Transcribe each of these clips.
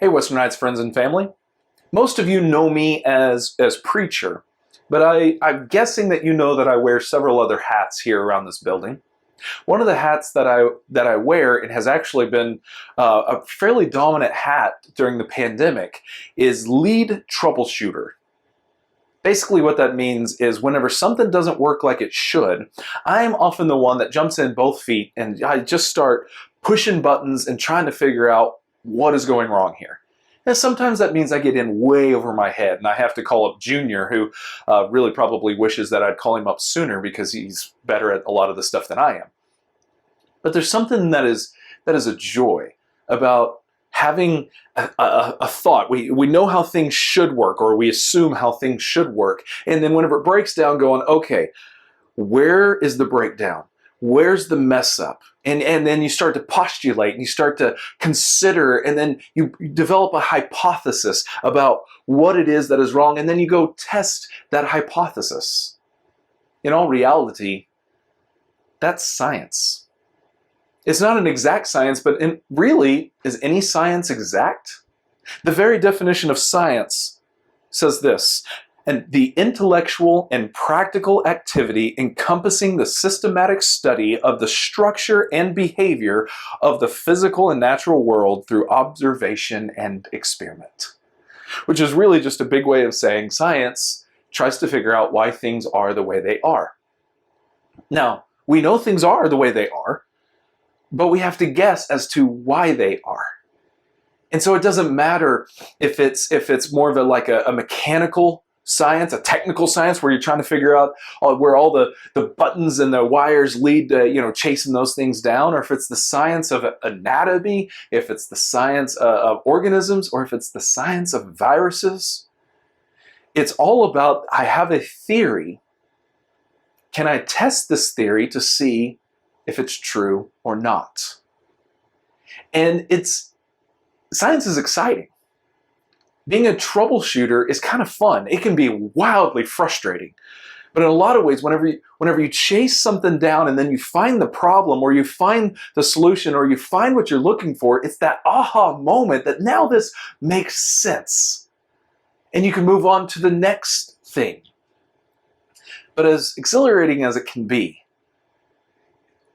Hey, Western Heights friends and family. Most of you know me as preacher, but I'm guessing that you know that I wear several other hats here around this building. One of the hats that I wear, and has actually been a fairly dominant hat during the pandemic, is lead troubleshooter. Basically what that means is whenever something doesn't work like it should, I'm often the one that jumps in both feet and I just start pushing buttons and trying to figure out what is going wrong here. And sometimes that means I get in way over my head and I have to call up Junior, who really probably wishes that I'd call him up sooner because he's better at a lot of the stuff than I am. But there's something that is a joy about having a thought. We know how things should work, or we assume how things should work. And then whenever it breaks down, going, okay, where is the breakdown? Where's the mess up? And then you start to postulate and you start to consider, and then you develop a hypothesis about what it is that is wrong, and then you go test that hypothesis. In all reality, that's science. It's not an exact science, but really, is any science exact? The very definition of science says this: and the intellectual and practical activity encompassing the systematic study of the structure and behavior of the physical and natural world through observation and experiment. Which is really just a big way of saying science tries to figure out why things are the way they are. Now, we know things are the way they are, but we have to guess as to why they are. And so it doesn't matter if it's more of a mechanical science, a technical science where you're trying to figure out where all the buttons and the wires lead to, chasing those things down, or if it's the science of anatomy, if it's the science of organisms, or if it's the science of viruses. It's all about, I have a theory. Can I test this theory to see if it's true or not? And science is exciting. Being a troubleshooter is kind of fun. It can be wildly frustrating. But in a lot of ways, whenever you chase something down and then you find the problem, or you find the solution, or you find what you're looking for, it's that aha moment that now this makes sense. And you can move on to the next thing. But as exhilarating as it can be,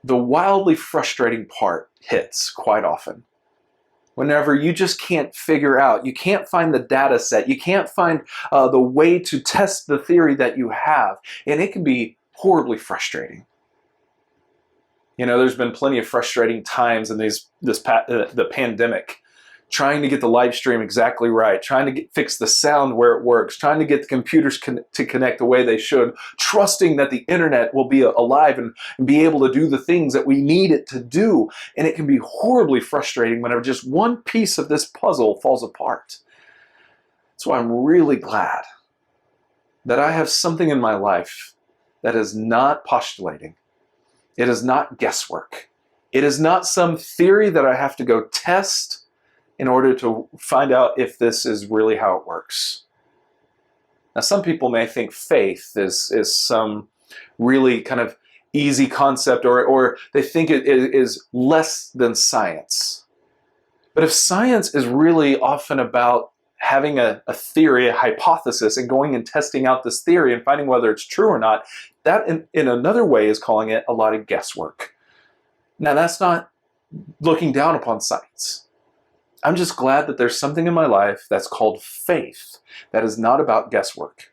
the wildly frustrating part hits quite often. Whenever you just can't figure out, you can't find the data set, you can't find the way to test the theory that you have, and it can be horribly frustrating. There's been plenty of frustrating times in the pandemic, trying to get the live stream exactly right, trying to fix the sound where it works, trying to get the computers to connect the way they should, trusting that the internet will be alive and be able to do the things that we need it to do. And it can be horribly frustrating whenever just one piece of this puzzle falls apart. So I'm really glad that I have something in my life that is not postulating. It is not guesswork. It is not some theory that I have to go test in order to find out if this is really how it works. Now, some people may think faith is some really kind of easy concept, or they think it is less than science. But if science is really often about having a theory, a hypothesis, and going and testing out this theory and finding whether it's true or not, that in another way is calling it a lot of guesswork. Now, that's not looking down upon science. I'm just glad that there's something in my life that's called faith that is not about guesswork.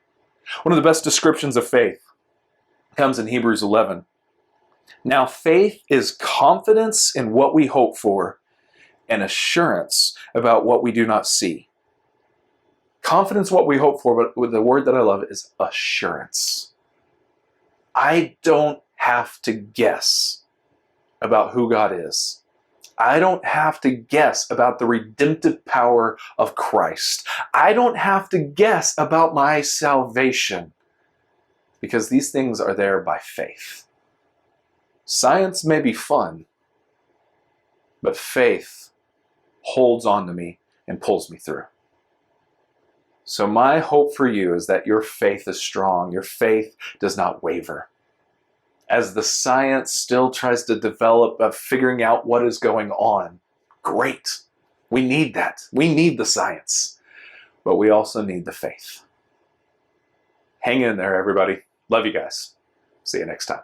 One of the best descriptions of faith comes in Hebrews 11. Now, faith is confidence in what we hope for and assurance about what we do not see. Confidence what we hope for, but the word that I love is assurance. I don't have to guess about who God is. I don't have to guess about the redemptive power of Christ. I don't have to guess about my salvation, because these things are there by faith. Science may be fun, but faith holds on to me and pulls me through. So my hope for you is that your faith is strong. Your faith does not waver. As the science still tries to develop of figuring out what is going on, great. We need that. We need the science, but we also need the faith. Hang in there, everybody. Love you guys. See you next time.